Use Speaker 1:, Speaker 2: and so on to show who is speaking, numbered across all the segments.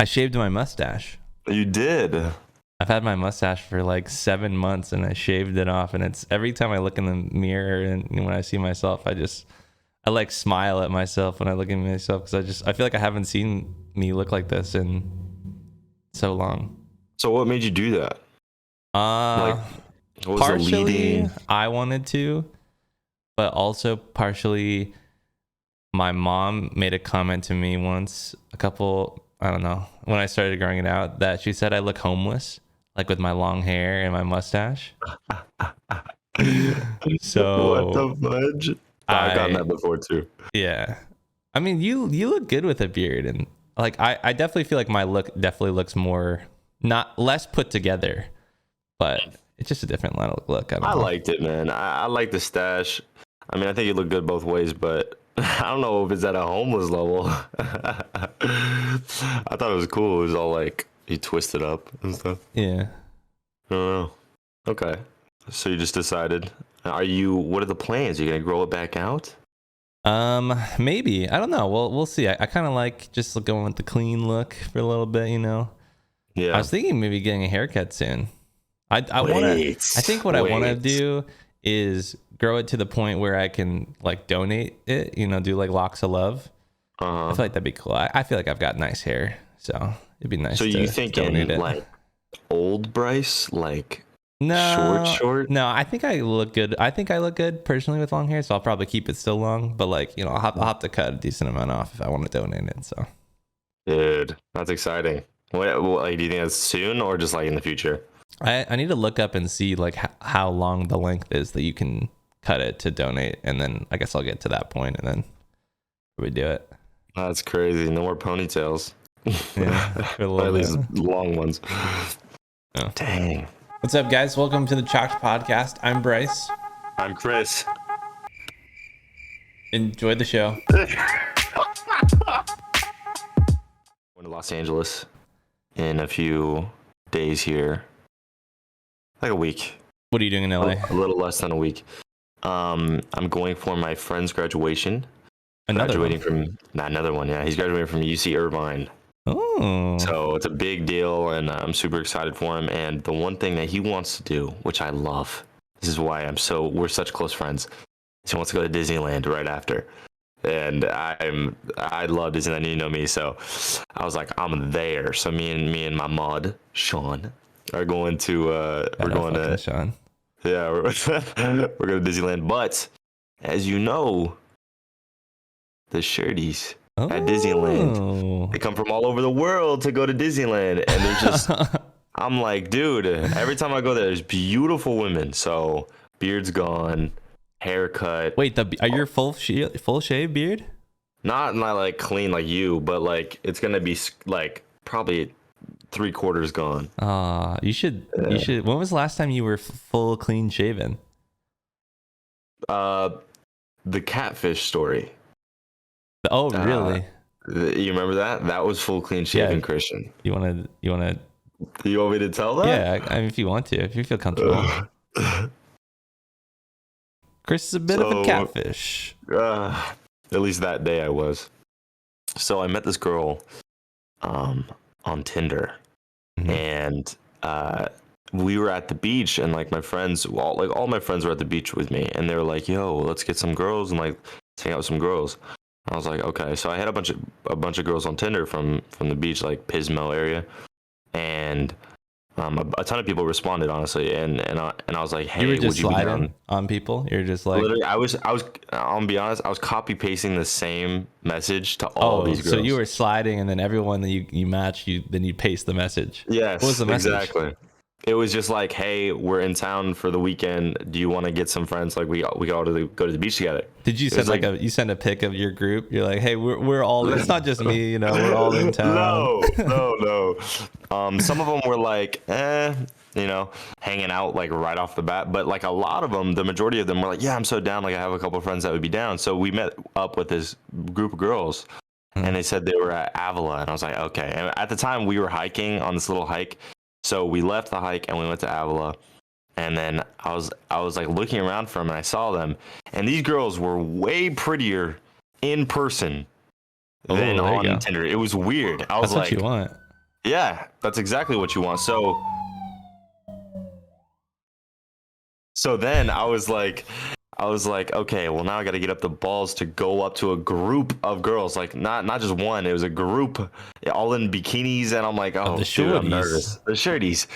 Speaker 1: I shaved my mustache.
Speaker 2: You did.
Speaker 1: I've had my mustache for like 7 months and I shaved it off, and it's every time I look in the mirror and when I see myself, I like smile at myself when I look at myself, because I feel like I haven't seen me look like this in so long.
Speaker 2: So what made you do that? Like, what was the
Speaker 1: Partially
Speaker 2: leading?
Speaker 1: I wanted to, but also partially my mom made a comment to me once, I don't know, when I started growing it out, that she said I look homeless, like with my long hair and my mustache. So
Speaker 2: What the fudge? I've gotten that before too.
Speaker 1: Yeah. I mean, you look good with a beard, and like I definitely feel like my look definitely looks more, not less put together, but it's just a different look. I
Speaker 2: liked it, man. I like the stash. I mean, I think it looked good both ways, but I don't know if it's at a homeless level. I thought it was cool. It was all like he twisted up and stuff.
Speaker 1: Yeah.
Speaker 2: I don't know. Okay. So you just decided. What are the plans? Are you gonna grow it back out?
Speaker 1: Maybe. I don't know. We'll see. I kind of like just going with the clean look for a little bit, you know.
Speaker 2: Yeah.
Speaker 1: I was thinking maybe getting a haircut soon. I think what I want to do is grow it to the point where I can like donate it, you know, do like locks of love. I feel like that'd be cool. I feel like I've got nice hair, so it'd be nice. So
Speaker 2: you thinking like old Bryce, like short?
Speaker 1: No, I think I look good. I think I look good personally with long hair, so I'll probably keep it still long. But like, you know, I'll have to cut a decent amount off if I want to donate it. So,
Speaker 2: dude, that's exciting. What like, do you think that's soon or just like in the future?
Speaker 1: I need to look up and see like how long the length is that you can cut it to donate, and then I guess I'll get to that point and then we do it.
Speaker 2: That's crazy. No more ponytails.
Speaker 1: Yeah,
Speaker 2: at least long ones.
Speaker 1: Oh.
Speaker 2: Dang.
Speaker 1: What's up, guys? Welcome to the Chalked Podcast. I'm Bryce.
Speaker 2: I'm Chris.
Speaker 1: Enjoy the show.
Speaker 2: Going to Los Angeles in a few days here. Like a week.
Speaker 1: What are you doing in LA?
Speaker 2: A little less than a week. I'm going for my friend's graduation. Another one. Yeah, he's graduating from UC Irvine.
Speaker 1: Oh.
Speaker 2: So it's a big deal, and I'm super excited for him. And the one thing that he wants to do, which I love, this is why we're such close friends, is he wants to go to Disneyland right after. And I love Disneyland, you know me, so I was like, I'm there. So me and my mod, Sean, are going to
Speaker 1: Sean.
Speaker 2: Yeah, we're going to Disneyland. But as you know, the shirties at Disneyland, they come from all over the world to go to Disneyland, and they're just I'm like, dude, every time I go there, there's beautiful women. So beard's gone, haircut.
Speaker 1: Wait, are your full shave beard?
Speaker 2: Not like clean like you, but like it's gonna be like probably 3/4 gone.
Speaker 1: You should. When was the last time you were full clean shaven?
Speaker 2: The catfish story.
Speaker 1: Oh, really?
Speaker 2: You remember that? That was full clean shaven, yeah. Christian.
Speaker 1: You want to?
Speaker 2: You want me to tell that?
Speaker 1: Yeah, I mean, if you want to, if you feel comfortable. Chris is a bit of a catfish.
Speaker 2: At least that day I was. So I met this girl on Tinder. Mm-hmm. And we were at the beach, and like my friends, all my friends were at the beach with me, and they were like, yo, let's get some girls and like let's hang out with some girls. I was like, okay. So I had a bunch of girls on Tinder from the beach, like Pismo area, and a ton of people responded, honestly, and I was like, hey,
Speaker 1: you were just
Speaker 2: would you
Speaker 1: sliding
Speaker 2: be down?
Speaker 1: On people? You're just like,
Speaker 2: literally, I was I'll be honest, I was copy pasting the same message to all these girls.
Speaker 1: So you were sliding, and then everyone that you match, then you paste the message.
Speaker 2: Yes,
Speaker 1: what was the message?
Speaker 2: Exactly. It was just like, hey, we're in town for the weekend. Do you want to get some friends? Like we all go to the beach together.
Speaker 1: Did you send you send a pic of your group? You're like, hey, we're all. It's not just me, you know. We're all in town.
Speaker 2: No. Some of them were like, you know, hanging out like right off the bat. But like a lot of them, the majority of them were like, yeah, I'm so down. Like I have a couple of friends that would be down. So we met up with this group of girls, and they said they were at Avila, and I was like, okay. And at the time, we were hiking on this little hike. So we left the hike and we went to Avila, and then I was like looking around for them, and I saw them, and these girls were way prettier in person than on Tinder. It was weird. I was
Speaker 1: That's
Speaker 2: like,
Speaker 1: what you want.
Speaker 2: Yeah, that's exactly what you want. So then I was like, okay, well now I got to get up the balls to go up to a group of girls, like not just one, it was a group, all in bikinis, and I'm like,
Speaker 1: Of the
Speaker 2: oh, dude, I'm
Speaker 1: shorties.
Speaker 2: nervous. The shirties,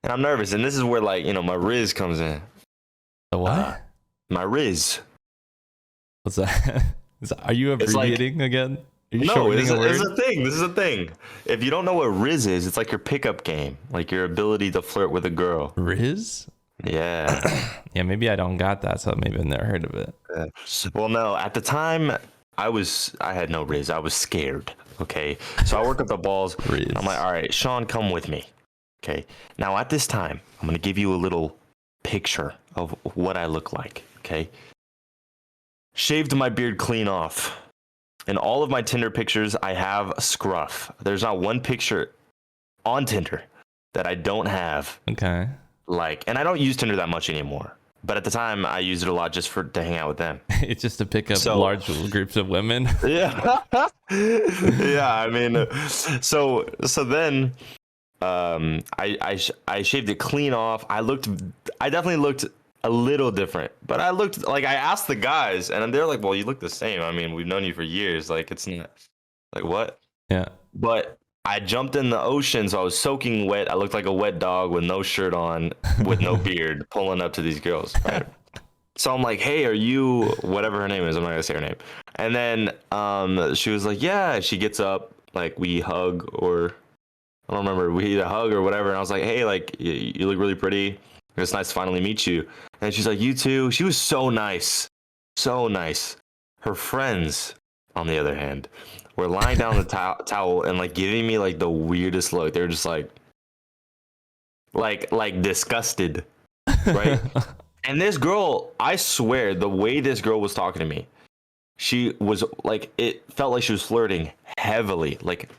Speaker 2: and I'm nervous, and this is where like my Riz comes in.
Speaker 1: The what?
Speaker 2: My Riz.
Speaker 1: What's that? Are you
Speaker 2: It's like
Speaker 1: abbreviating again? Are you
Speaker 2: no,
Speaker 1: shortening a
Speaker 2: this is
Speaker 1: word?
Speaker 2: a thing. This is a thing. If you don't know what Riz is, it's like your pickup game, like your ability to flirt with a girl.
Speaker 1: Riz?
Speaker 2: Yeah.
Speaker 1: Yeah, maybe I don't got that, so maybe I've never heard of it.
Speaker 2: Well, no, at the time I had no Riz. I was scared. Okay. So I work up the balls.
Speaker 1: Riz.
Speaker 2: I'm like, all right, Sean, come with me. Okay. Now at this time, I'm gonna give you a little picture of what I look like. Okay. Shaved my beard clean off. In all of my Tinder pictures, I have scruff. There's not one picture on Tinder that I don't have.
Speaker 1: Okay.
Speaker 2: Like, and I don't use Tinder that much anymore. But at the time, I used it a lot just to hang out with them.
Speaker 1: It's just to pick up
Speaker 2: So-
Speaker 1: large groups of women.
Speaker 2: Yeah. Yeah, I mean, so then I shaved it clean off. I definitely looked a little different, but I looked like, I asked the guys and they're like, well, you look the same. I mean, we've known you for years. Like, it's not like, what?
Speaker 1: Yeah.
Speaker 2: But I jumped in the ocean, so I was soaking wet. I looked like a wet dog with no shirt on, with no beard, pulling up to these girls. Right? So I'm like, hey, are you whatever her name is? I'm not gonna say her name. And then she was like, yeah. She gets up, like we hug, or I don't remember. We either hug or whatever. And I was like, hey, like you look really pretty. It's nice to finally meet you. And she's like, you too. She was so nice, so nice. Her friends, on the other hand, were lying down on the towel and like giving me like the weirdest look. They were just like disgusted, right? And this girl, I swear, the way this girl was talking to me, she was like, it felt like she was flirting heavily, like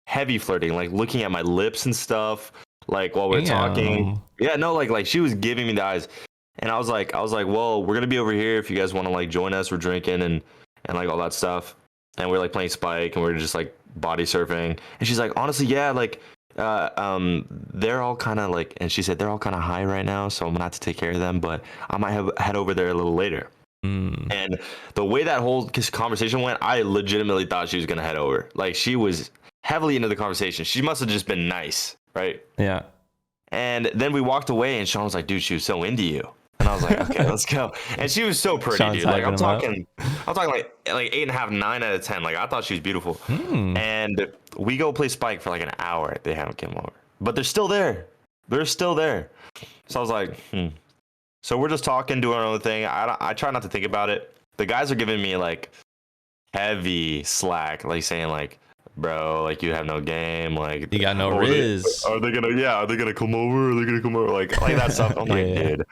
Speaker 2: heavy flirting, like looking at my lips and stuff, like while we're talking. Yeah, no, like she was giving me the eyes. And I was like, well, we're gonna be over here if you guys want to like join us. We're drinking and like all that stuff. And we're like playing Spike and we're just like body surfing. And she's like, honestly, yeah, like they're all kind of like, and she said they're all kind of high right now, so I'm gonna have to take care of them, but I might head over there a little later. And the way that whole conversation went, I legitimately thought she was gonna head over. Like she was heavily into the conversation. She must have just been nice, right?
Speaker 1: Yeah.
Speaker 2: And then we walked away, and Sean was like, "Dude, she was so into you." And I was like, "Okay, let's go." And she was so pretty,
Speaker 1: Sean's
Speaker 2: dude. Like I'm
Speaker 1: hyping
Speaker 2: talking like 8.5, 9 out of 10. Like I thought she was beautiful. And we go play Spike for like an hour. They haven't come over, but they're still there. They're still there. So I was like, So we're just talking, doing our own thing. I try not to think about it. The guys are giving me like heavy slack, like saying like, bro, like you have no game, like
Speaker 1: You got no Riz.
Speaker 2: Are they gonna come over? Are they gonna come over? Like that stuff. I'm like, dude.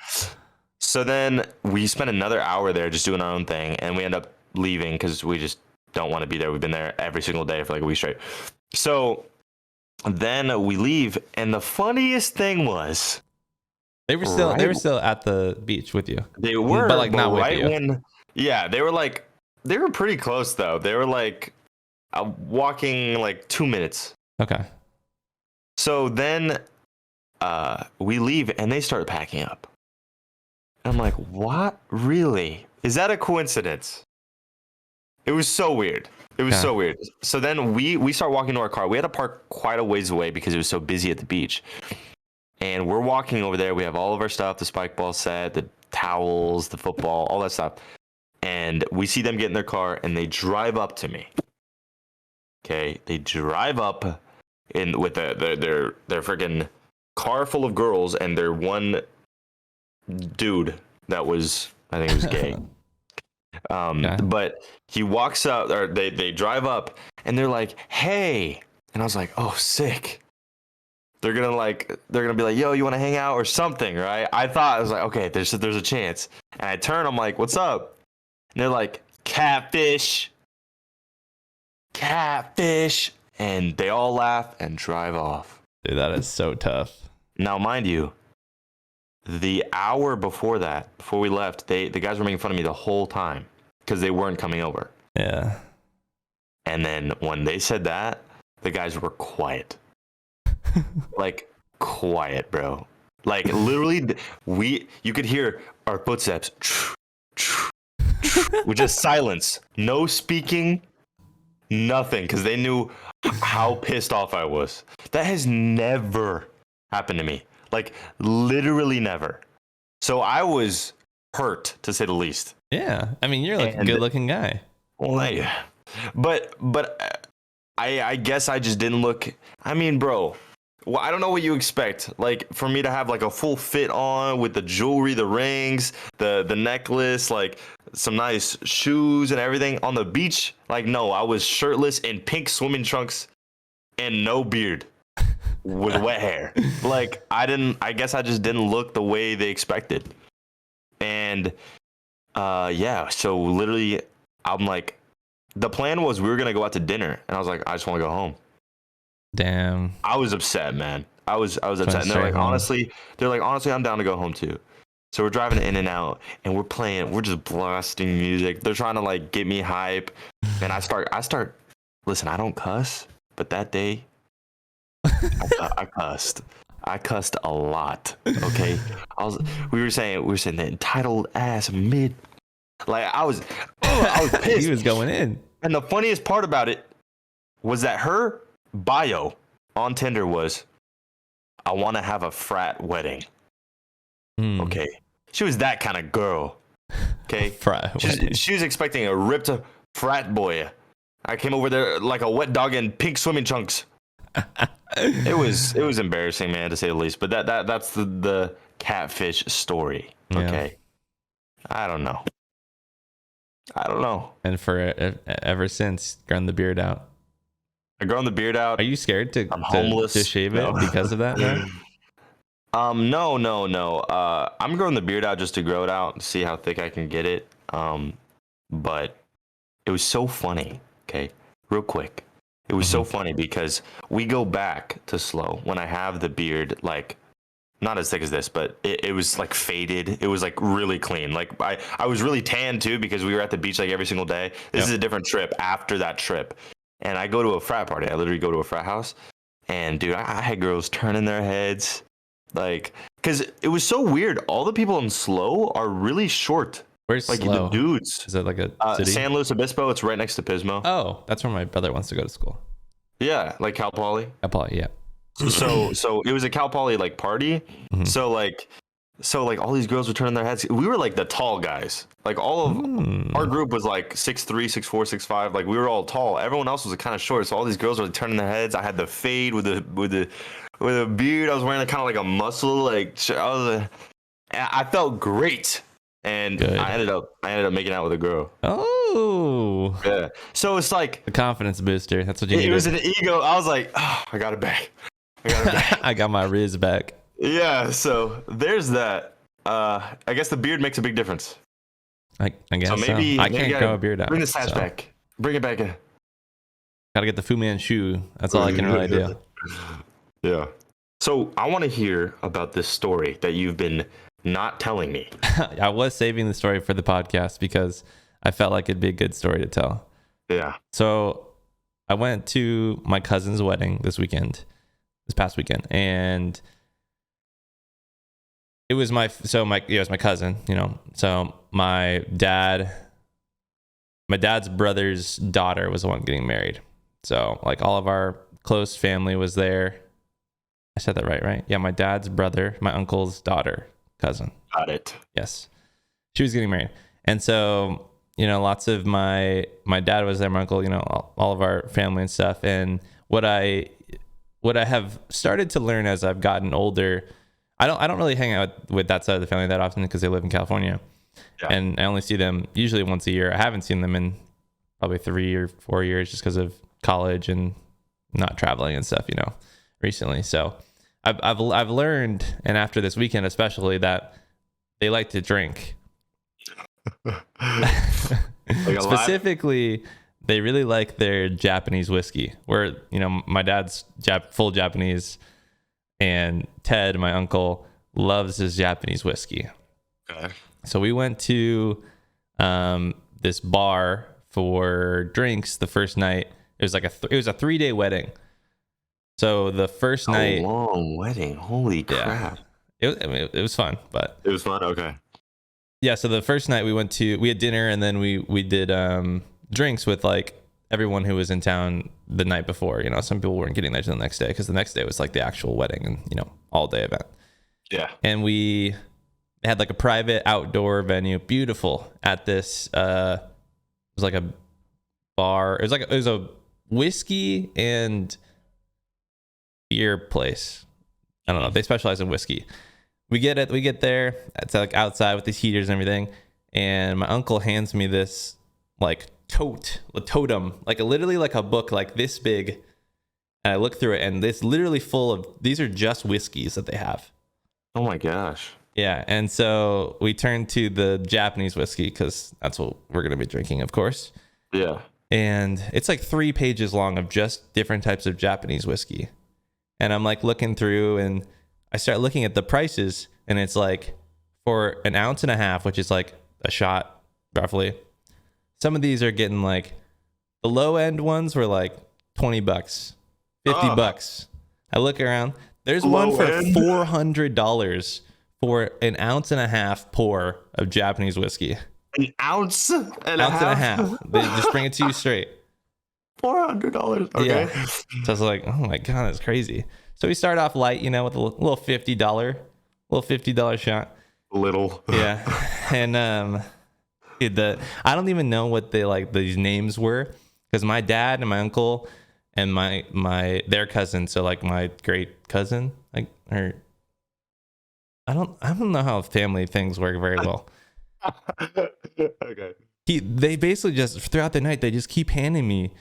Speaker 2: So then we spent another hour there just doing our own thing, and we end up leaving because we just don't want to be there. We've been there every single day for like a week straight. So then we leave, and the funniest thing was
Speaker 1: They were still at the beach with you.
Speaker 2: they were,
Speaker 1: but like not
Speaker 2: right
Speaker 1: with you.
Speaker 2: when, yeah, they were pretty close though. They were like walking like 2 minutes.
Speaker 1: Okay.
Speaker 2: So then we leave and they start packing up. I'm like, what? Really? Is that a coincidence? It was so weird. It was so weird. So then we start walking to our car. We had to park quite a ways away because it was so busy at the beach. And we're walking over there. We have all of our stuff, the spike ball set, the towels, the football, all that stuff. And we see them get in their car and they drive up to me. Okay, they drive up in with their freaking car full of girls and their one dude that was, I think, he was gay. But he walks up, or they drive up and they're like, "Hey," and I was like, "Oh, sick." They're gonna be like, "Yo, you want to hang out or something?" Right? I thought, I was like, okay, there's a chance. And I turn, I'm like, "What's up?" And they're like, "Catfish." And they all laugh and drive off.
Speaker 1: Dude, that is so tough.
Speaker 2: Now, mind you, the hour before that, before we left, the guys were making fun of me the whole time because they weren't coming over.
Speaker 1: Yeah.
Speaker 2: And then when they said that, the guys were quiet. like quiet, bro. Like literally, you could hear our footsteps with just silence, no speaking, nothing, because they knew how pissed off I was. That has never happened to me. Like literally never. So I was hurt, to say the least.
Speaker 1: Yeah, I mean, you're like a
Speaker 2: And
Speaker 1: good-looking guy.
Speaker 2: well, yeah, but I guess I just didn't look. I mean, bro, well, I don't know what you expect. Like for me to have like a full fit on with the jewelry, the rings, the necklace, like some nice shoes and everything on the beach. Like no, I was shirtless in pink swimming trunks and no beard with wet hair. Like I guess I just didn't look the way they expected. And yeah, so literally I'm like the plan was we were gonna go out to dinner and I was like, I just wanna go home.
Speaker 1: Damn.
Speaker 2: I was upset, man. I was upset. And they're like, honestly, I'm down to go home too. So we're driving in and out and we're just blasting music. They're trying to like get me hype. And I start listen, I don't cuss, but that day I cussed. I cussed a lot. Okay. We were saying the entitled ass mid. Like I was pissed.
Speaker 1: He was going in.
Speaker 2: And the funniest part about it was that her bio on Tinder was, I want to have a frat wedding. Okay. She was that kind of girl. Okay. She was expecting a ripped frat boy. I came over there like a wet dog in pink swimming trunks. It was embarrassing, man, to say the least. But that's the catfish story. Okay. Yeah. I don't know.
Speaker 1: And for ever since, grown the beard out.
Speaker 2: I grown the beard out.
Speaker 1: Are you scared
Speaker 2: I'm homeless.
Speaker 1: to shave it because of that, man?
Speaker 2: No. I'm growing the beard out just to grow it out and see how thick I can get it. But it was so funny. Okay, real quick. It was so funny because we go back to slow when I have the beard, like not as thick as this, but it was like faded. It was like really clean. Like I was really tan too because we were at the beach like every single day. This is a different trip after that trip. And I go to a frat party. I literally go to a frat house. And dude, I had girls turning their heads. Like, because it was so weird. All the people in Slow are really short.
Speaker 1: Where's
Speaker 2: like
Speaker 1: Slow?
Speaker 2: The dudes.
Speaker 1: Is that like a city?
Speaker 2: San Luis Obispo. It's right next to Pismo.
Speaker 1: Oh, that's where my brother wants to go to school.
Speaker 2: Yeah, like Cal Poly.
Speaker 1: Cal Poly, yeah.
Speaker 2: So it was a Cal Poly like party. Mm-hmm. So like all these girls were turning their heads. We were like the tall guys. Like all of our group was like 6'3", 6'4", 6'5". Like we were all tall. Everyone else was kind of short. So all these girls were like, turning their heads. I had the fade with a beard. I was wearing kind of like a muscle. Like I felt great. And good. I ended up making out with a girl.
Speaker 1: Oh.
Speaker 2: Yeah. So it's like
Speaker 1: a confidence booster. That's what you need.
Speaker 2: It was an ego. I was like, oh, I got it back.
Speaker 1: I got my Riz back.
Speaker 2: Yeah, so there's that. I guess the beard makes a big difference.
Speaker 1: I guess so. Maybe I can't grow a beard out.
Speaker 2: Bring the sash back. Bring it back in.
Speaker 1: Gotta get the Fu Manchu. That's all I can really do.
Speaker 2: Yeah. So I want to hear about this story that you've been not telling me.
Speaker 1: I was saving the story for the podcast because I felt like it'd be a good story to tell.
Speaker 2: Yeah.
Speaker 1: So I went to my cousin's wedding this past weekend, and it was my cousin, you know. So my dad's brother's daughter was the one getting married. So like all of our close family was there. I said that right? Yeah, my dad's brother, my uncle's daughter, cousin.
Speaker 2: Got it.
Speaker 1: Yes. She was getting married. And so, you know, lots of my dad was there, my uncle, you know, all of our family and stuff. And what I have started to learn as I've gotten older, I don't really hang out with that side of the family that often because they live in California. Yeah. And I only see them usually once a year. I haven't seen them in probably 3 or 4 years just because of college and not traveling and stuff, you know, recently. So I've learned, and after this weekend especially, that they like to drink. Specifically, they really like their Japanese whiskey. Where, you know, my dad's full Japanese, and Ted, my uncle, loves his Japanese whiskey. Okay. So we went to this bar for drinks the first night. It was like it was a 3-day wedding. So the first night,
Speaker 2: a long wedding. Holy
Speaker 1: yeah,
Speaker 2: crap!
Speaker 1: it was fun, but
Speaker 2: It was fun. Okay.
Speaker 1: yeah. So the first night we had dinner, and then we did drinks with like everyone who was in town the night before. You know, some people weren't getting there till the next day because the next day was like the actual wedding and, you know, all day event.
Speaker 2: Yeah.
Speaker 1: And we had like a private outdoor venue, beautiful, at this it was like a bar. It was a whiskey and beer place. I don't know. They specialize in whiskey. We get there. It's like outside with these heaters and everything. And my uncle hands me this like totem, like literally like a book like this big. And I look through it, and it's literally full of, these are just whiskeys that they have.
Speaker 2: Oh my gosh.
Speaker 1: Yeah. And so we turned to the Japanese whiskey because that's what we're going to be drinking, of course.
Speaker 2: Yeah.
Speaker 1: And it's like 3 pages long of just different types of Japanese whiskey. And I'm like looking through, and I start looking at the prices, and it's like for an ounce and a half, which is like a shot roughly. Some of these are getting like, the low end ones were like $20, $50. I look around. There's one for $400 for an ounce and a half pour of Japanese whiskey.
Speaker 2: An ounce and
Speaker 1: a half. They just bring it to you straight.
Speaker 2: $400. Okay.
Speaker 1: Yeah. So I was like, oh my God, that's crazy. So we start off light, you know, with a little $50 shot.
Speaker 2: Little.
Speaker 1: Yeah. And I don't even know what these names were, because my dad and my uncle and their cousin, so like my great cousin, like, or I don't know how family things work very well.
Speaker 2: Okay.
Speaker 1: They basically just throughout the night, they just keep handing me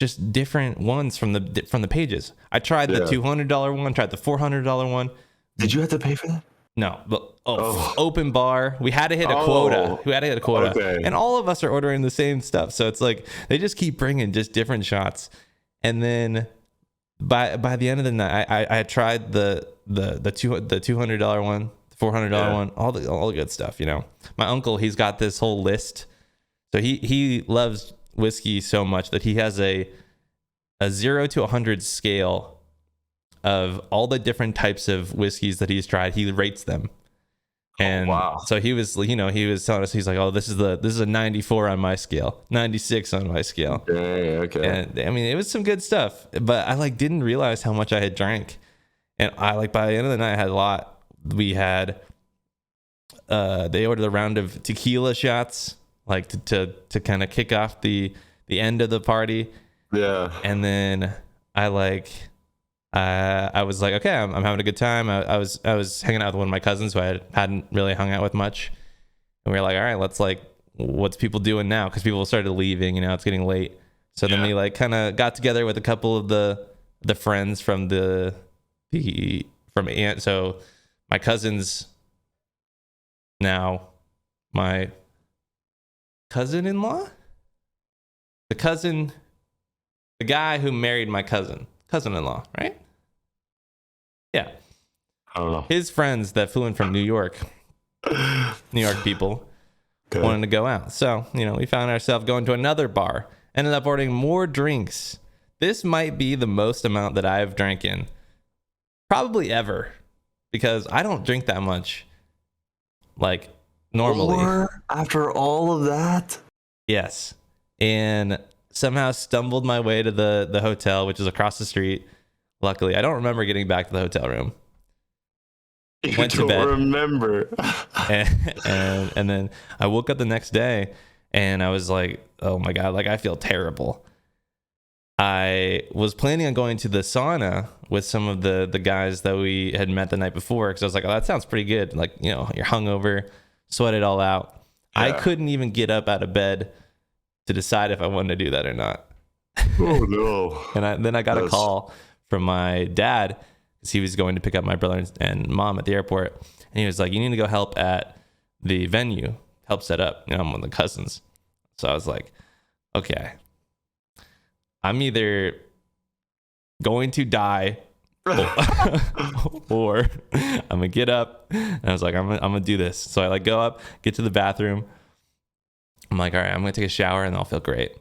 Speaker 1: just different ones from the pages. I tried the $200 one, tried the $400 one.
Speaker 2: Did you have to pay for that?
Speaker 1: No, but open bar. We had to hit a quota.
Speaker 2: Okay.
Speaker 1: And all of us are ordering the same stuff. So it's like they just keep bringing just different shots. And then by the end of the night, I tried the $200 one, the $400 one, all the good stuff. You know, my uncle, he's got this whole list. So he loves whiskey so much that he has a 0 to 100 scale of all the different types of whiskeys that he's tried. He rates them. And so he was telling us, he's like, oh, this is a 94 on my scale, 96 on my scale.
Speaker 2: Okay.
Speaker 1: And I mean, it was some good stuff, but I like didn't realize how much I had drank. And I like, by the end of the night, I had a lot. We had, they ordered a round of tequila shots, like to kind of kick off the end of the party.
Speaker 2: Yeah.
Speaker 1: And then I was like, okay, I'm having a good time. I was hanging out with one of my cousins who I hadn't really hung out with much. And we were like, all right, what's people doing now? Because people started leaving, you know, it's getting late. So then we like kind of got together with a couple of the friends from from Aunt. So my cousins, now my cousin-in-law, the guy who married my cousin-in-law, right? Yeah.
Speaker 2: I don't know.
Speaker 1: His friends that flew in from New York people, wanted to go out. So, you know, we found ourselves going to another bar, ended up ordering more drinks. This might be the most amount that I've drank in probably ever, because I don't drink that much, like, normally.
Speaker 2: Or after all of that?
Speaker 1: Yes. And somehow stumbled my way to the hotel, which is across the street. Luckily, I don't remember getting back to the hotel room. Went to bed.
Speaker 2: Remember.
Speaker 1: and then I woke up the next day, and I was like, oh my God, like I feel terrible. I was planning on going to the sauna with some of the guys that we had met the night before, because I was like, oh, that sounds pretty good. Like, you know, you're hungover, sweat it all out. Yeah. I couldn't even get up out of bed to decide if I wanted to do that or not.
Speaker 2: Oh no.
Speaker 1: And then I got a call from my dad, because he was going to pick up my brother and mom at the airport. And he was like, you need to go help at the venue, help set up. You know, I'm one of the cousins. So I was like, okay, I'm either going to die or I'm gonna get up. And I was like, I'm gonna do this. So I like go up, get to the bathroom. I'm like, all right, I'm gonna take a shower and I'll feel great.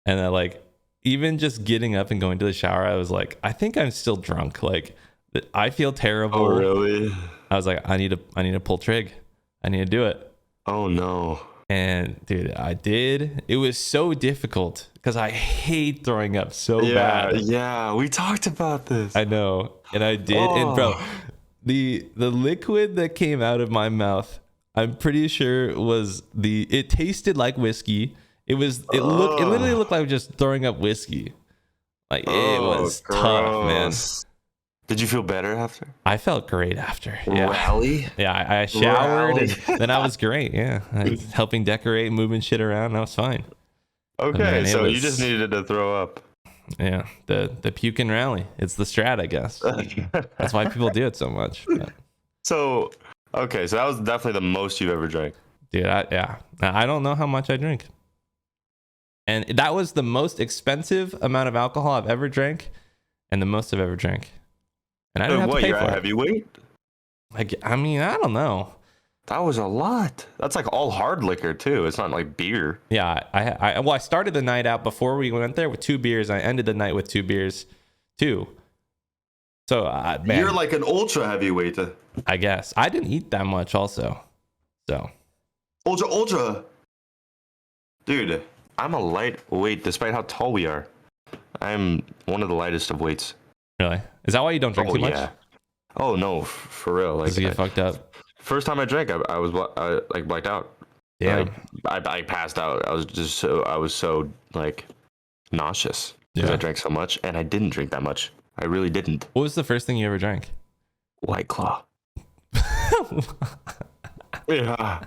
Speaker 1: And then like even just getting up and going to the shower, I was like, I think I'm still drunk. Like, I feel terrible.
Speaker 2: Oh, really?
Speaker 1: I was like, I need to pull trig. I need to do it.
Speaker 2: Oh no.
Speaker 1: And dude, I did. It was so difficult because I hate throwing up so bad.
Speaker 2: Yeah, we talked about this.
Speaker 1: I know, and I did.
Speaker 2: Oh.
Speaker 1: And bro, the liquid that came out of my mouth, I'm pretty sure it tasted like whiskey. It literally looked like just throwing up whiskey. Like it was tough, man.
Speaker 2: Did you feel better after?
Speaker 1: I felt great after. Yeah.
Speaker 2: Rally?
Speaker 1: Yeah, I showered and then I was great. Yeah. I was helping decorate, moving shit around. I was fine.
Speaker 2: Okay,
Speaker 1: man,
Speaker 2: so you just needed to throw up.
Speaker 1: Yeah. The puke and rally. It's the strat, I guess. That's why people do it so much. But.
Speaker 2: So that was definitely the most you've ever drank.
Speaker 1: Dude, I don't know how much I drink. And that was the most expensive amount of alcohol I've ever drank and the most I've ever drank. And I didn't have to pay
Speaker 2: you're
Speaker 1: for
Speaker 2: at
Speaker 1: it.
Speaker 2: heavyweight?
Speaker 1: Like, I mean, I don't know.
Speaker 2: That was a lot. That's like all hard liquor too. It's not like beer.
Speaker 1: Yeah, I started the night out before we went there with 2 beers. I ended the night with 2 beers too. So, man,
Speaker 2: You're like an ultra heavyweight.
Speaker 1: I guess. I didn't eat that much also. So.
Speaker 2: Ultra. Dude, I'm a lightweight despite how tall we are. I'm one of the lightest of weights.
Speaker 1: Really? Is that why you don't drink too much?
Speaker 2: Yeah. Oh no, for real. Like,
Speaker 1: you get fucked up?
Speaker 2: First time I drank, I was like blacked out.
Speaker 1: Damn.
Speaker 2: Like, I passed out. I was so like nauseous because I drank so much, and I didn't drink that much. I really didn't.
Speaker 1: What was the first thing you ever drank?
Speaker 2: White Claw. Yeah.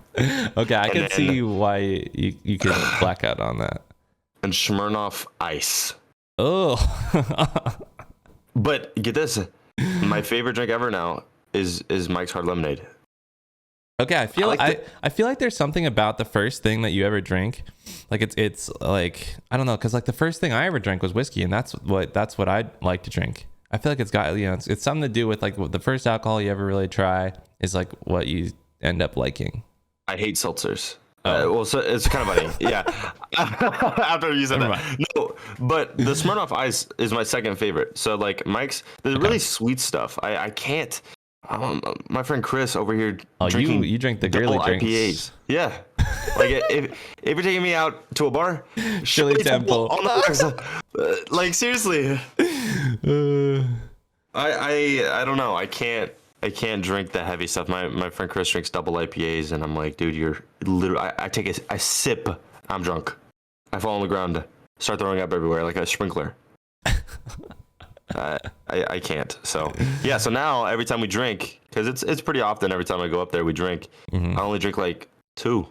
Speaker 1: Okay, I can see why you could black out on that.
Speaker 2: And Smirnoff Ice.
Speaker 1: Oh.
Speaker 2: But get this, my favorite drink ever now is Mike's Hard Lemonade.
Speaker 1: Okay, I feel like there's something about the first thing that you ever drink, like it's like I don't know, because like the first thing I ever drank was whiskey, and that's what I like to drink. I feel like it's got it's something to do with like the first alcohol you ever really try is like what you end up liking.
Speaker 2: I hate seltzers. Well, so it's kind of funny. Yeah. After you said that. No, but the Smirnoff Ice is my second favorite. So like Mike's, the really sweet stuff. I can't. My friend Chris over here drinking
Speaker 1: you drink the girly drinks.
Speaker 2: IPAs. Yeah. Like if you're taking me out to a bar,
Speaker 1: Shirley Temple.
Speaker 2: On the like seriously. I don't know. I can't drink the heavy stuff. My friend Chris drinks double IPAs, and I'm like, dude, you're literally. I take a sip, I'm drunk. I fall on the ground, start throwing up everywhere like a sprinkler. I can't. So yeah. So now every time we drink, because it's pretty often every time I go up there we drink.
Speaker 1: Mm-hmm.
Speaker 2: I only drink like 2,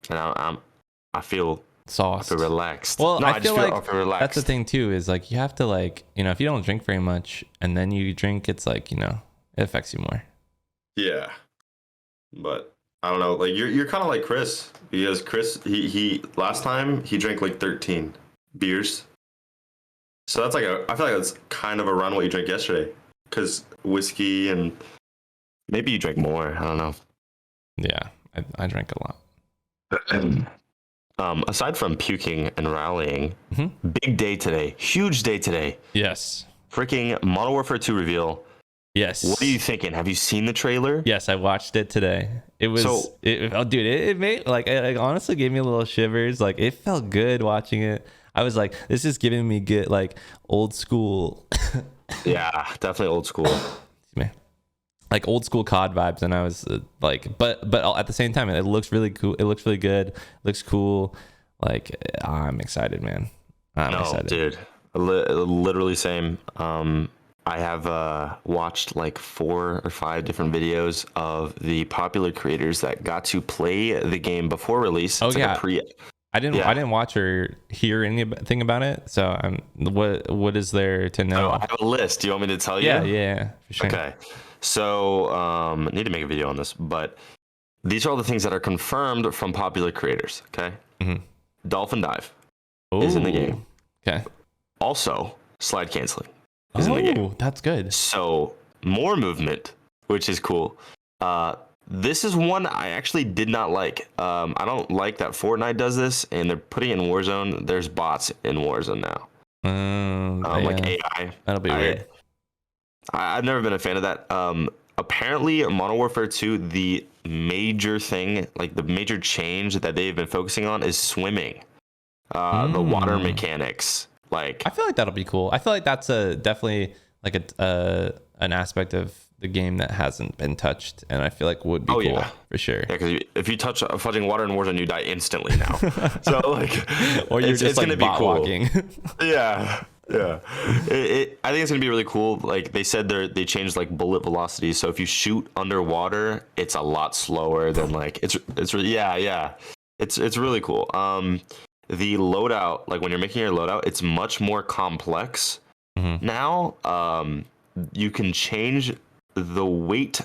Speaker 2: and I feel
Speaker 1: sauced.
Speaker 2: I feel relaxed.
Speaker 1: Well,
Speaker 2: no,
Speaker 1: I feel like
Speaker 2: relaxed.
Speaker 1: that's the thing too. Is like you have to like if you don't drink very much and then you drink, it's like it affects you more.
Speaker 2: Yeah, but I don't know. Like you're kind of like Chris, because Chris he last time he drank like 13 beers. So that's like I feel like that's kind of around what you drank yesterday, because whiskey and maybe you drank more. I don't know.
Speaker 1: Yeah, I drank a lot.
Speaker 2: Aside from puking and rallying,
Speaker 1: mm-hmm.
Speaker 2: Big day today, huge day today.
Speaker 1: Yes.
Speaker 2: Freaking Modern Warfare 2 reveal.
Speaker 1: Yes.
Speaker 2: What are you thinking? Have you seen the trailer?
Speaker 1: Yes, I watched it today. It was, it made like it honestly gave me a little shivers. Like it felt good watching it. I was like, this is giving me good like old school.
Speaker 2: Yeah, definitely old school.
Speaker 1: Like old school COD vibes, and I was like, but at the same time, it looks really cool. It looks really good. Looks cool. Like I'm excited, man. I'm excited,
Speaker 2: dude. Literally same. I have watched like 4 or 5 different videos of the popular creators that got to play the game before release.
Speaker 1: It's I didn't watch or hear anything about it. So what is there to know?
Speaker 2: I have a list. Do you want me to tell you?
Speaker 1: Yeah, for sure.
Speaker 2: Okay. So I need to make a video on this, but these are all the things that are confirmed from popular creators. Okay.
Speaker 1: Mm-hmm.
Speaker 2: Dolphin dive is in the game.
Speaker 1: Okay.
Speaker 2: Also, slide canceling is in the game.
Speaker 1: That's good.
Speaker 2: So more movement, which is cool. This is one I actually did not like. I don't like that Fortnite does this, and they're putting it in Warzone. There's bots in Warzone now. Like
Speaker 1: Yeah,
Speaker 2: AI.
Speaker 1: that'll be weird.
Speaker 2: I've never been a fan of that. Apparently, Modern Warfare 2, the major thing, like the major change that they've been focusing on is swimming. The water mechanics. Like,
Speaker 1: I feel like that'll be cool. I feel like that's definitely like an aspect of the game that hasn't been touched, and I feel like would be cool for sure.
Speaker 2: Yeah, because if you touch fudging water in Warzone, you die instantly now. So like,
Speaker 1: or you're just like bot walking.
Speaker 2: Yeah. Yeah, I think it's gonna be really cool. Like they said, they changed like bullet velocity, so if you shoot underwater, it's a lot slower than like it's really cool. The loadout, like when you're making your loadout, it's much more complex now. You can change the weight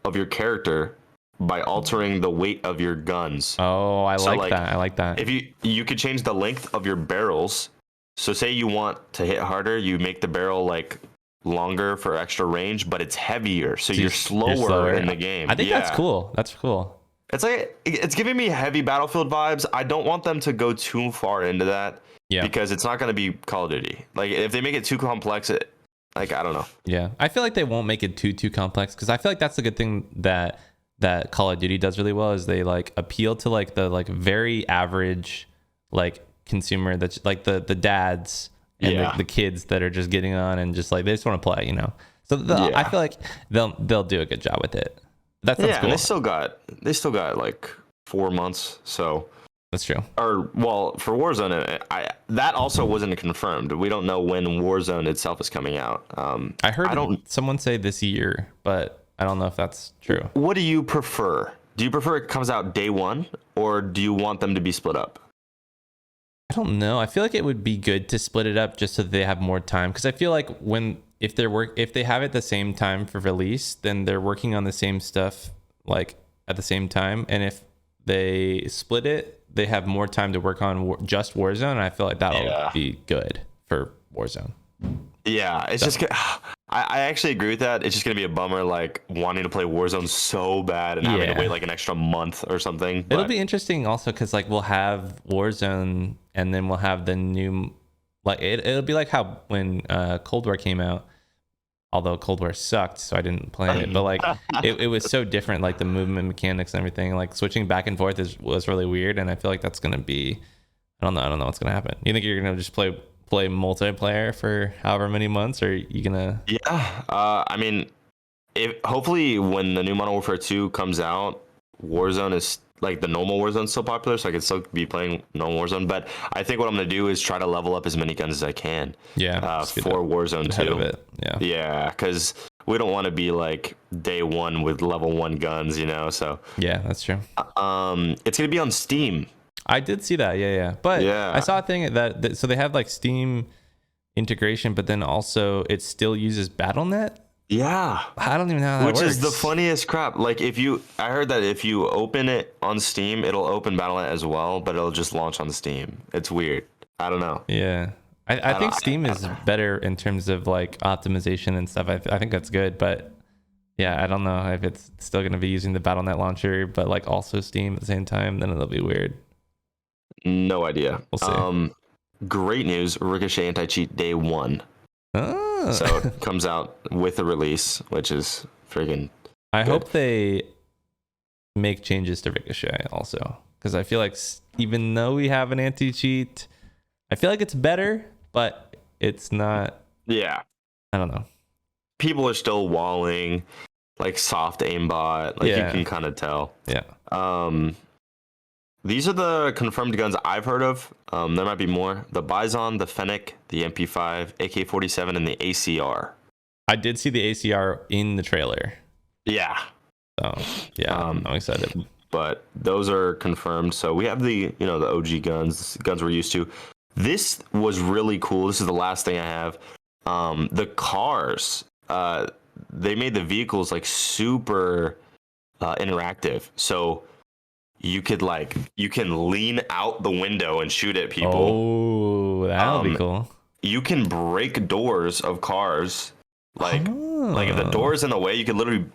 Speaker 2: of your character by altering the weight of your guns.
Speaker 1: Oh, I like that. I like that.
Speaker 2: If you could change the length of your barrels. So say you want to hit harder, you make the barrel like longer for extra range, but it's heavier, so you're slower in the game.
Speaker 1: I think that's cool. That's cool.
Speaker 2: It's like it's giving me heavy Battlefield vibes. I don't want them to go too far into that, because it's not going to be Call of Duty. Like if they make it too complex, I don't know.
Speaker 1: Yeah, I feel like they won't make it too complex, because I feel like that's the good thing that Call of Duty does really well is they like appeal to like the like very average like consumer, that's like the dads and the kids that are just getting on and just like they just want to play, so I feel like they'll do a good job with it. That sounds cool.
Speaker 2: And they still got like 4 months, so
Speaker 1: that's true.
Speaker 2: Or well, for Warzone, that also wasn't confirmed. We don't know when Warzone itself is coming out.
Speaker 1: I heard someone say this year, but I don't know if that's true.
Speaker 2: What do you prefer? Do you prefer it comes out day one, or do you want them to be split up?
Speaker 1: I don't know. I feel like it would be good to split it up just so that they have more time, because I feel like if they have it the same time for release, then they're working on the same stuff like at the same time, and if they split it, they have more time to work on just Warzone, and I feel like that'll be good for Warzone.
Speaker 2: Yeah, it's just I actually agree with that. It's just gonna be a bummer, like wanting to play Warzone so bad and having to wait like an extra month or something.
Speaker 1: It'll be interesting also because like we'll have Warzone and then we'll have the new, like it'll be like how when Cold War came out, although Cold War sucked, so I didn't play it, but like it was so different, like the movement mechanics and everything, like switching back and forth was really weird, and I feel like that's gonna be, I don't know what's gonna happen. You think you're gonna just play multiplayer for however many months, or are you gonna?
Speaker 2: I mean, hopefully when the new Modern Warfare 2 comes out, Warzone is like the normal Warzone still popular, so I can still be playing normal Warzone. But I think what I'm gonna do is try to level up as many guns as I can. For Warzone 2. Yeah, because we don't want to be like day one with level 1 guns, So
Speaker 1: yeah, that's true.
Speaker 2: It's gonna be on Steam.
Speaker 1: I did see that, yeah. But I saw a thing that so they have like Steam integration, but then also it still uses BattleNet.
Speaker 2: Yeah,
Speaker 1: I don't even know how that works.
Speaker 2: Which is the funniest crap. Like I heard that if you open it on Steam, it'll open BattleNet as well, but it'll just launch on Steam. It's weird. I don't know.
Speaker 1: Yeah, I think Steam is better in terms of like optimization and stuff. I think that's good, but yeah, I don't know if it's still going to be using the BattleNet launcher, but like also Steam at the same time. Then it'll be weird.
Speaker 2: No idea.
Speaker 1: We'll see.
Speaker 2: Great news. Ricochet anti-cheat day 1.
Speaker 1: Oh.
Speaker 2: So it comes out with the release, which is freaking
Speaker 1: I hope they make changes to Ricochet also, because I feel like even though we have an anti-cheat, I feel like it's better, but it's not.
Speaker 2: Yeah.
Speaker 1: I don't know.
Speaker 2: People are still walling, like soft aimbot. Like you can kind of tell.
Speaker 1: Yeah.
Speaker 2: These are the confirmed guns I've heard of. There might be more. The Bison, the Fennec, the MP5, AK-47, and the ACR.
Speaker 1: I did see the ACR in the trailer.
Speaker 2: Yeah.
Speaker 1: So yeah, I'm excited.
Speaker 2: But those are confirmed. So we have the OG guns we're used to. This was really cool. This is the last thing I have. The cars. They made the vehicles like super interactive. So you can lean out the window and shoot at people.
Speaker 1: Oh, that'll be cool.
Speaker 2: You can break doors of cars. Like if the door is in the way, you can literally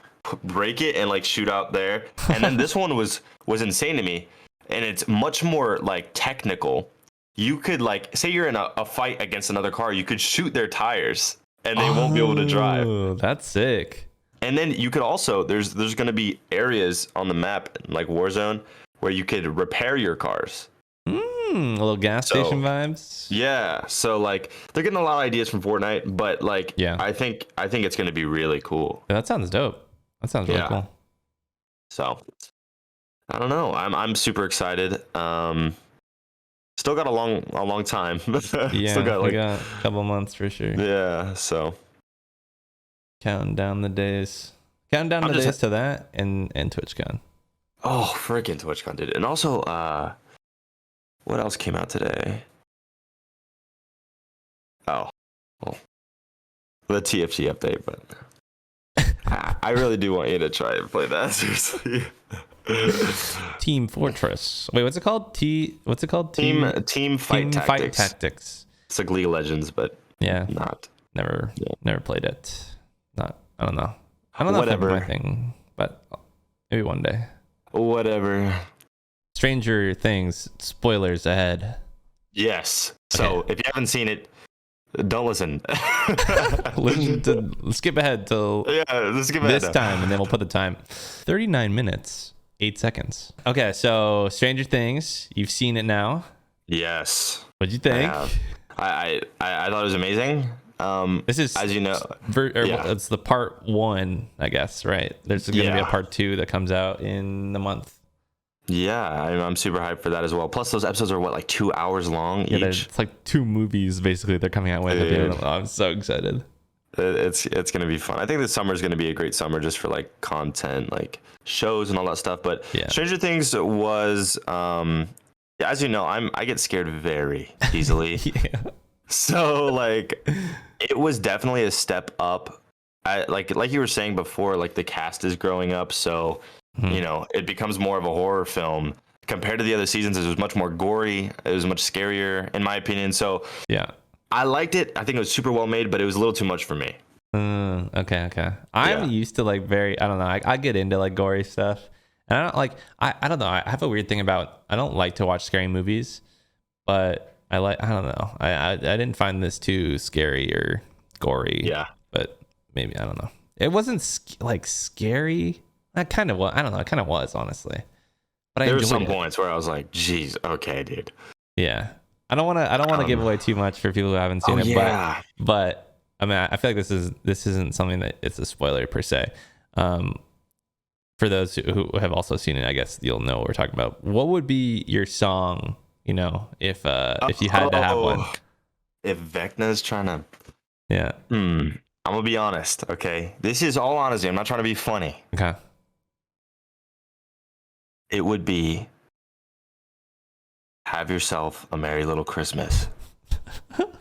Speaker 2: break it and like shoot out there. And then this one was insane to me, and it's much more like technical. You could like say you're in a fight against another car, you could shoot their tires and they won't be able to drive.
Speaker 1: Oh, that's sick.
Speaker 2: And then you could also there's going to be areas on the map like Warzone where you could repair your cars.
Speaker 1: A little gas station vibes.
Speaker 2: Yeah, so like they're getting a lot of ideas from Fortnite, but like I think it's going to be really cool.
Speaker 1: That sounds dope. That sounds really cool.
Speaker 2: So I don't know. I'm super excited. Still got a long time.
Speaker 1: Yeah,
Speaker 2: Still got
Speaker 1: we got a couple months for sure.
Speaker 2: Yeah, so
Speaker 1: counting down the days. Counting down the days to that and TwitchCon.
Speaker 2: Oh, freaking TwitchCon, dude. And also, what else came out today? Oh, well, the TFT update, but I really do want you to try and play that, seriously.
Speaker 1: Team Fortress. Wait, what's it called? What's it called?
Speaker 2: Team Fight
Speaker 1: Tactics.
Speaker 2: It's like League of Legends, but
Speaker 1: never played it. I don't know. I don't know
Speaker 2: Whatever.
Speaker 1: if it's my thing, but maybe one day.
Speaker 2: Whatever.
Speaker 1: Stranger Things spoilers ahead.
Speaker 2: Yes. So if you haven't seen it, don't listen.
Speaker 1: Skip ahead till this time, and then we'll put the time. 39 minutes, 8 seconds. Okay, so Stranger Things, you've seen it now.
Speaker 2: Yes.
Speaker 1: What'd you think?
Speaker 2: I thought it was amazing.
Speaker 1: This is,
Speaker 2: as you know,
Speaker 1: it's the part 1, I guess, right? There's going to be a part 2 that comes out in the month.
Speaker 2: Yeah, I'm super hyped for that as well. Plus, those episodes are like 2 hours long each.
Speaker 1: It's like 2 movies basically they're coming out with. I'm so excited.
Speaker 2: It's gonna be fun. I think this summer is gonna be a great summer just for like content, like shows and all that stuff. But Stranger Things was, as you know, I get scared very easily. So like, it was definitely a step up. Like you were saying before, like the cast is growing up, so. You know, it becomes more of a horror film compared to the other seasons. It was much more gory. It was much scarier, in my opinion. So I liked it. I think it was super well made, but it was a little too much for me.
Speaker 1: Okay. I'm used to like I don't know. I get into like gory stuff, and I don't like. I don't know. I have a weird thing about. I don't like to watch scary movies, but I don't know. I didn't find this too scary or gory.
Speaker 2: Yeah.
Speaker 1: But maybe I don't know. It wasn't like scary. I kind of was. I don't know. It kind of was, honestly. But
Speaker 2: there were some points where I was like, "Geez, okay, dude."
Speaker 1: Yeah, I don't want to give away too much for people who haven't seen it. But I mean, I feel like this isn't something that it's a spoiler per se. For those who have also seen it, I guess you'll know what we're talking about. What would be your song? You know, if you had to have one.
Speaker 2: If Vecna's trying to, I'm gonna be honest. Okay, this is all honesty. I'm not trying to be funny.
Speaker 1: Okay.
Speaker 2: It would be Have Yourself a Merry Little Christmas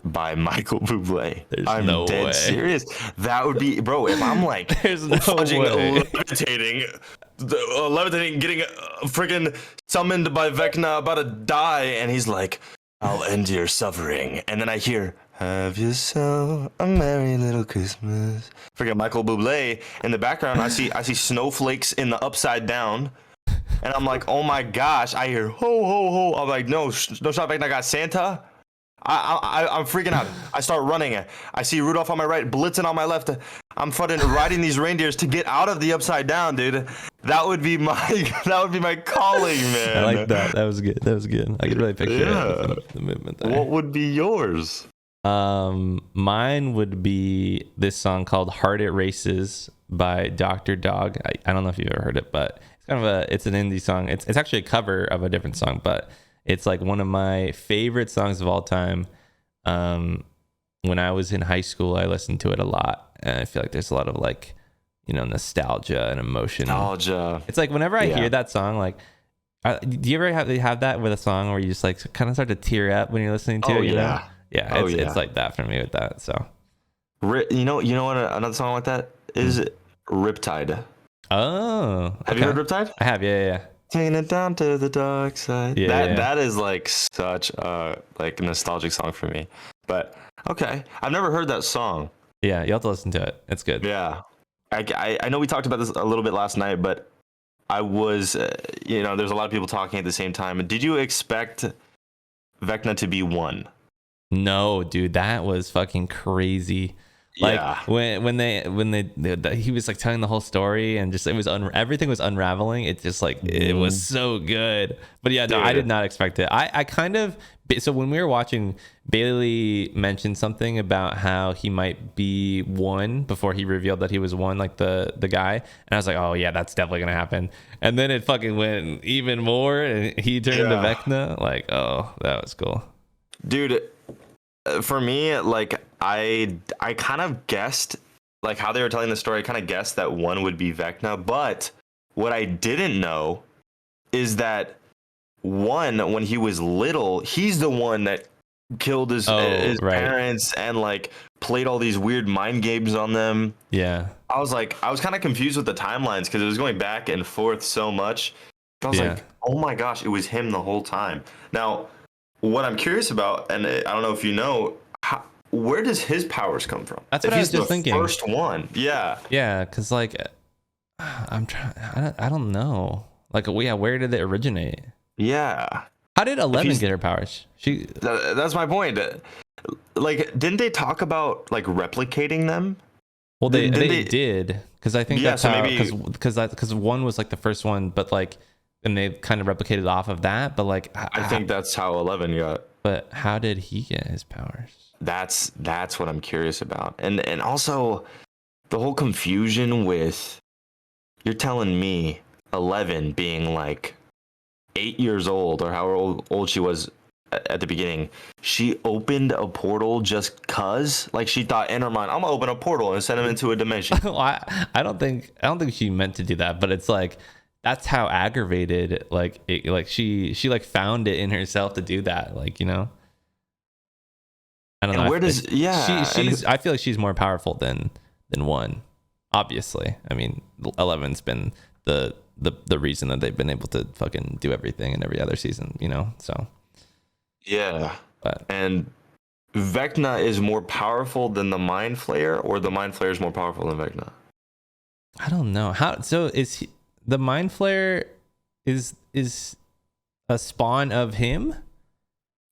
Speaker 2: by Michael Bublé. I'm dead serious. That would be, bro, if I'm like
Speaker 1: there's no way.
Speaker 2: levitating, getting freaking summoned by Vecna, about to die, and he's like, I'll end your suffering. And then I hear, Have yourself a merry little Christmas. Freaking Michael Bublé in the background. I see snowflakes in the upside down. And I'm like, oh my gosh, I hear ho ho ho. I'm like, no shot back. I got Santa. I'm freaking out. I start running. I see Rudolph on my right, Blitzen on my left. I'm fucking riding these reindeers to get out of the upside down, dude. That would be my calling, man.
Speaker 1: I like that. That was good. I could really picture the movement there.
Speaker 2: What would be yours?
Speaker 1: Mine would be this song called Heart It Races by Dr. Dog. I don't know if you've ever heard it, but it's an indie song. It's actually a cover of a different song, but it's like one of my favorite songs of all time. When I was in high school, I listened to it a lot, and I feel like there's a lot of like, you know, nostalgia and emotion. It's like whenever I hear that song, like, do you ever have that with a song where you just like kind of start to tear up when you're listening to it? You know? It's like that for me with that. So,
Speaker 2: you know what another song like that is? Riptide.
Speaker 1: Oh, okay.
Speaker 2: Have you heard Riptide?
Speaker 1: I have, yeah.
Speaker 2: Taking it down to the dark side. That is like such a like nostalgic song for me. But okay, I've never heard that song.
Speaker 1: Yeah, you have to listen to it. It's good.
Speaker 2: Yeah, I know we talked about this a little bit last night, but I was, there's a lot of people talking at the same time. Did you expect Vecna to be one?
Speaker 1: No, dude, that was fucking crazy. Like
Speaker 2: Yeah.
Speaker 1: he was like telling the whole story and just it was everything was unraveling. It just like it was so good. But yeah, no, I did not expect it. I kind of so when we were watching, Bailey mentioned something about how he might be one before he revealed that he was one, like the guy. And I was like, oh yeah, that's definitely gonna happen. And then it fucking went even more, and he turned into Vecna. Like, oh, that was cool,
Speaker 2: dude. For me, like I kind of guessed, like how they were telling the story. I kind of guessed that one would be Vecna, but what I didn't know is that one, when he was little, he's the one that killed his parents and like played all these weird mind games on them.
Speaker 1: Yeah,
Speaker 2: I was kind of confused with the timelines because it was going back and forth so much. I was like, oh my gosh, it was him the whole time. Now, what I'm curious about, and I don't know if you know, where does his powers come from?
Speaker 1: That's what I was just thinking.
Speaker 2: First one, yeah,
Speaker 1: because like I'm trying. I don't know. Like, where did it originate?
Speaker 2: Yeah.
Speaker 1: How did 11 get her powers?
Speaker 2: That's my point. Like, didn't they talk about like replicating them?
Speaker 1: Well, they did, because I think that's
Speaker 2: so
Speaker 1: how,
Speaker 2: maybe
Speaker 1: because one was like the first one, but like, and they kind of replicated off of that. But like,
Speaker 2: I think that's how 11 got.
Speaker 1: But how did he get his powers?
Speaker 2: That's what I'm curious about, and also the whole confusion with, you're telling me 11 being like 8 years old or however old she was at the beginning, she opened a portal just cause, like she thought in her mind, I'm gonna open a portal and send him into a dimension.
Speaker 1: Well, I don't think she meant to do that, but it's like that's how aggravated she like found it in herself to do that, like, you know. I don't know.
Speaker 2: Where does
Speaker 1: she's I feel like she's more powerful than one. Obviously, I mean, 11's been the reason that they've been able to fucking do everything in every other season, you know. So
Speaker 2: yeah, and Vecna is more powerful than the Mind Flayer, or the Mind Flayer is more powerful than Vecna?
Speaker 1: I don't know how. So is the Mind Flayer is a spawn of him?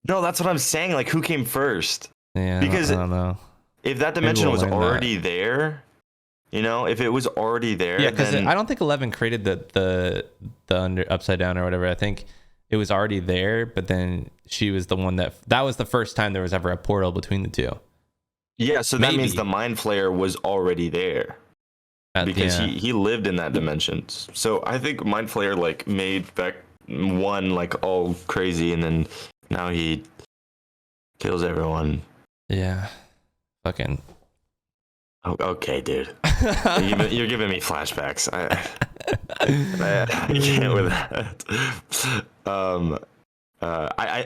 Speaker 2: No, that's what I'm saying. Like, who came first?
Speaker 1: Yeah,
Speaker 2: because
Speaker 1: I don't know.
Speaker 2: If that dimension was already there, you know, if it was already there,
Speaker 1: yeah, because I don't think 11 created the upside down or whatever. I think it was already there, but then she was the one that was the first time there was ever a portal between the two.
Speaker 2: Yeah, so that means the Mind Flayer was already there because he lived in that dimension. So I think Mind Flayer like made Vec one like all crazy, and then now he kills everyone.
Speaker 1: Yeah, fucking.
Speaker 2: Oh, okay, dude. You're giving me flashbacks. I can't with that.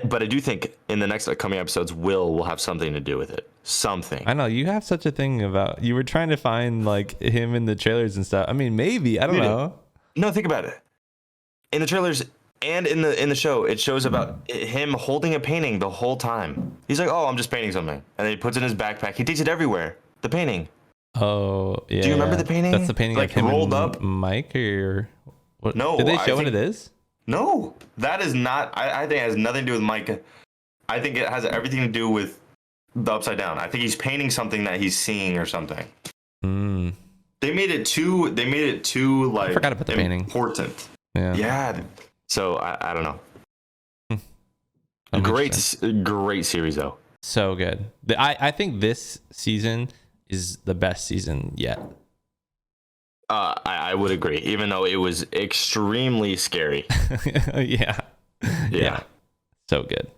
Speaker 2: But I do think in the next coming episodes, will have something to do with it. Something.
Speaker 1: I know you have such a thing about, you were trying to find like him in the trailers and stuff. I mean, maybe, I don't know.
Speaker 2: No, think about it. In the trailers and in the show, it shows about him holding a painting the whole time. He's like, "Oh, I'm just painting something," and then he puts it in his backpack. He takes it everywhere. The painting.
Speaker 1: Oh yeah.
Speaker 2: Do you remember the painting?
Speaker 1: That's the painting
Speaker 2: like
Speaker 1: of him
Speaker 2: rolled
Speaker 1: and
Speaker 2: up.
Speaker 1: Mike or what?
Speaker 2: No.
Speaker 1: Did they show what it is?
Speaker 2: No, that is not. I think it has nothing to do with Mike. I think it has everything to do with the upside down. I think he's painting something that he's seeing or something.
Speaker 1: Mm.
Speaker 2: They made it too like,
Speaker 1: I forgot about the painting.
Speaker 2: Important.
Speaker 1: Yeah.
Speaker 2: Yeah. So I don't know. Great series though.
Speaker 1: So good. I think this season is the best season yet.
Speaker 2: I would agree, even though it was extremely scary.
Speaker 1: Yeah. So good.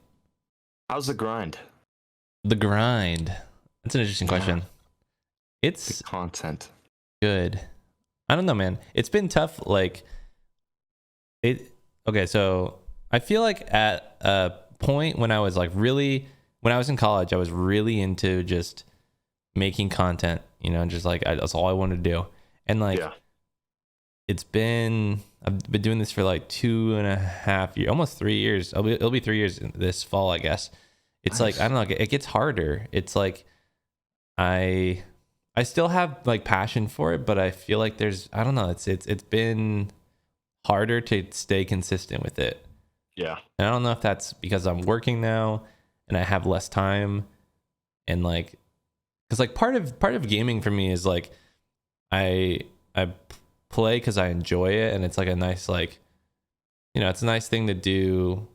Speaker 2: How's the grind?
Speaker 1: The grind. That's an interesting question. It's
Speaker 2: the content.
Speaker 1: Good. I don't know, man. It's been tough. Like okay, so I feel like at a point when I was in college, I was really into just making content, you know, just like that's all I wanted to do. And like, I've been doing this for like 2.5 years, almost 3 years. It'll be 3 years this fall, I guess. It's nice. Like, I don't know, it gets harder. It's like, I I still have like passion for it, but I feel like I don't know, it's been harder to stay consistent with it.
Speaker 2: Yeah.
Speaker 1: And I don't know if that's because I'm working now and I have less time, and like, because like part of gaming for me is like I play because I enjoy it, and it's like a nice, like, it's a nice thing to do.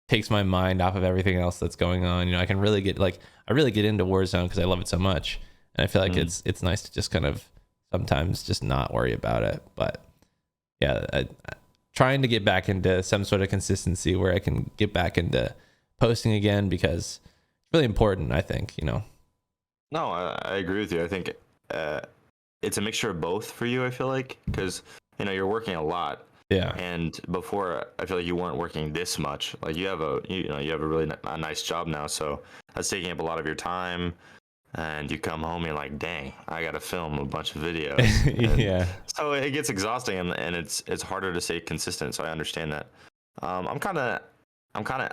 Speaker 1: Takes my mind off of everything else that's going on. I can really get into Warzone because I love it so much, and I feel like it's nice to just kind of sometimes just not worry about it. But yeah, trying to get back into some sort of consistency where I can get back into posting again, because it's really important, I think.
Speaker 2: No, I agree with you. I think it's a mixture of both for you, I feel like, because you're working a lot.
Speaker 1: Yeah.
Speaker 2: And before, I feel like you weren't working this much. Like you have a really nice job now, so that's taking up a lot of your time. And you come home and you're like, dang, I got to film a bunch of videos.
Speaker 1: Yeah.
Speaker 2: So it gets exhausting, and it's harder to stay consistent. So I understand that. I'm kind of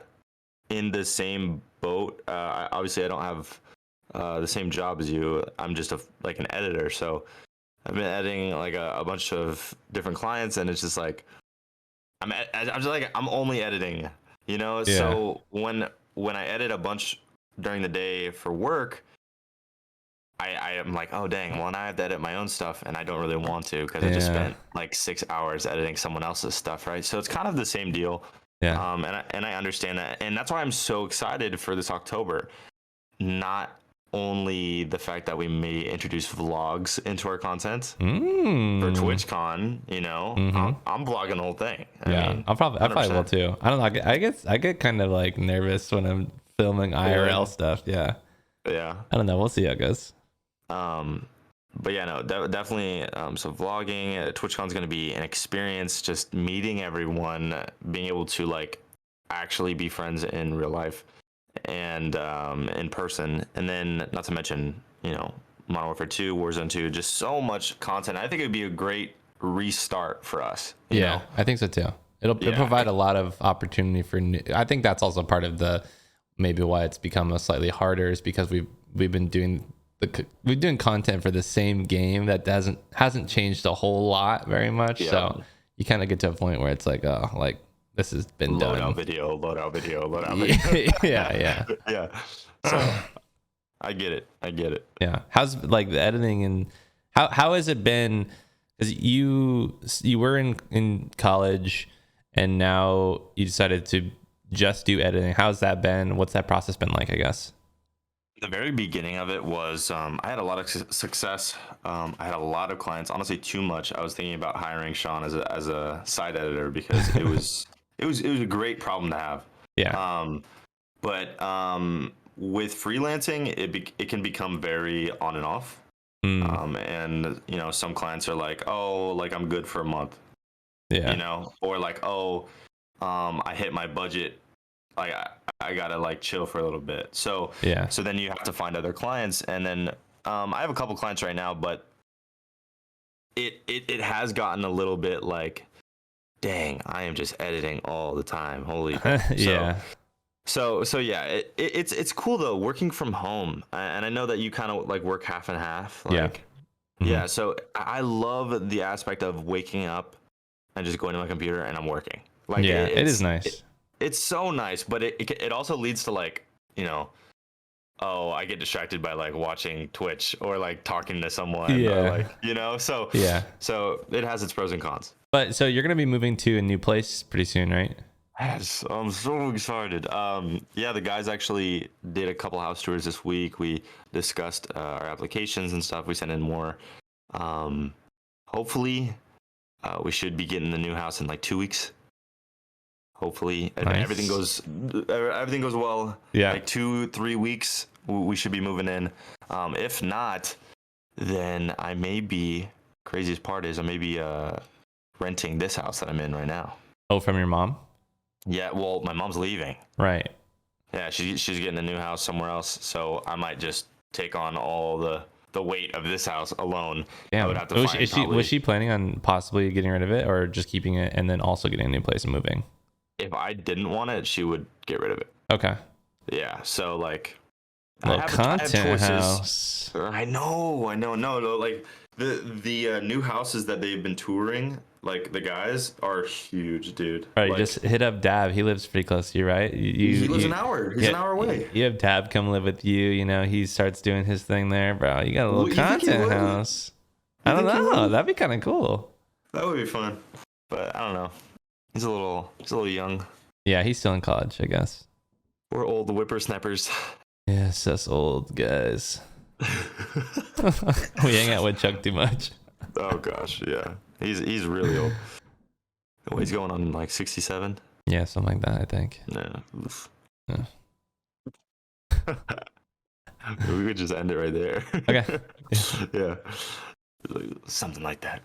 Speaker 2: in the same boat. Obviously, I don't have the same job as you. I'm just like an editor, so I've been editing like a bunch of different clients, and it's just like I'm just like I'm only editing,
Speaker 1: Yeah.
Speaker 2: So when I edit a bunch during the day for work, I am like, oh dang, well, now I have to edit my own stuff, and I don't really want to, because I just spent like 6 hours editing someone else's stuff, right? So it's kind of the same deal.
Speaker 1: Yeah.
Speaker 2: And I understand that, and that's why I'm so excited for this October. Not only the fact that we may introduce vlogs into our content for TwitchCon, I'm vlogging the whole thing. I mean,
Speaker 1: I probably will too. I don't know. I get kind of like nervous when I'm filming IRL stuff. Yeah.
Speaker 2: Yeah.
Speaker 1: I don't know. We'll see how it goes.
Speaker 2: But yeah, no, definitely. So vlogging, TwitchCon is going to be an experience. Just meeting everyone, being able to like actually be friends in real life and in person, and then not to mention, Modern Warfare 2, Warzone 2, just so much content. I think it would be a great restart for us. You know?
Speaker 1: I think so too. It'll provide a lot of opportunity for new. I think that's also part of the maybe why it's become a slightly harder, is because we've been doing content for the same game that hasn't changed a whole lot very much. Yeah. So you kind of get to a point where it's like, oh, like this has been done.
Speaker 2: Load out video.
Speaker 1: Yeah.
Speaker 2: Yeah. So I get it.
Speaker 1: Yeah. How's like the editing, and how has it been? Because you were in college, and now you decided to just do editing. How's that been? What's that process been like, I guess?
Speaker 2: The very beginning of it was I had a lot of success. I had a lot of clients, honestly too much. I was thinking about hiring Sean as a side editor, because it was a great problem to have.
Speaker 1: Yeah.
Speaker 2: But with freelancing, it can become very on and off. And some clients are like, oh, like I'm good for a month.
Speaker 1: Yeah.
Speaker 2: Or like, oh, I hit my budget. Like I gotta like chill for a little bit. So
Speaker 1: yeah.
Speaker 2: So then you have to find other clients, and then I have a couple clients right now, but it has gotten a little bit like, dang, I am just editing all the time. Holy
Speaker 1: yeah.
Speaker 2: So yeah, it's cool though, working from home, and I know that you kind of like work half and half. Like, yeah. So I love the aspect of waking up and just going to my computer and I'm working. Like,
Speaker 1: yeah, it is nice.
Speaker 2: It's so nice, but it also leads to like, oh, I get distracted by like watching Twitch or like talking to someone.
Speaker 1: Yeah.
Speaker 2: Or like, so
Speaker 1: yeah.
Speaker 2: So it has its pros and cons.
Speaker 1: But so you're gonna be moving to a new place pretty soon, right?
Speaker 2: Yes, I'm so excited. Yeah, the guys actually did a couple house tours this week. We discussed our applications and stuff. We sent in more. Hopefully, we should be getting the new house in like 2 weeks. Hopefully,
Speaker 1: nice.
Speaker 2: everything goes well.
Speaker 1: Yeah,
Speaker 2: like 2-3 weeks, we should be moving in. If not, then I may be. Craziest part is I may be renting this house that I'm in right now.
Speaker 1: Oh, from your mom?
Speaker 2: Yeah. Well, my mom's leaving.
Speaker 1: Right.
Speaker 2: Yeah, she's getting a new house somewhere else, so I might just take on all the weight of this house alone.
Speaker 1: Yeah.
Speaker 2: I would have to
Speaker 1: was she planning on possibly getting rid of it, or just keeping it and then also getting a new place and moving?
Speaker 2: If I didn't want it, she would get rid of it.
Speaker 1: Okay.
Speaker 2: Yeah. So like,
Speaker 1: Little
Speaker 2: I have
Speaker 1: content
Speaker 2: choices.
Speaker 1: house.
Speaker 2: I know. No. Like the new houses that they've been touring, like the guys are huge, dude.
Speaker 1: All right,
Speaker 2: Like
Speaker 1: just hit up Dab. He lives pretty close to you, right?
Speaker 2: he lives an hour. He's
Speaker 1: yeah,
Speaker 2: an hour away.
Speaker 1: You have Dab come live with you. You know, he starts doing his thing there, bro. You got a little
Speaker 2: You think he
Speaker 1: content
Speaker 2: would?
Speaker 1: house.
Speaker 2: You
Speaker 1: I don't
Speaker 2: think he
Speaker 1: know.
Speaker 2: would?
Speaker 1: That'd be kind of cool.
Speaker 2: That would be fun. But I don't know. He's a little young.
Speaker 1: Yeah, he's still in college, I guess.
Speaker 2: We're old whippersnappers.
Speaker 1: Yes, us old guys. We hang out with Chuck too much.
Speaker 2: Oh gosh, yeah. He's really old. Oh, he's going on like 67.
Speaker 1: Yeah, something like that, I think.
Speaker 2: Yeah. Oof.
Speaker 1: Yeah.
Speaker 2: We could just end it right there.
Speaker 1: Okay.
Speaker 2: Yeah. Something like that.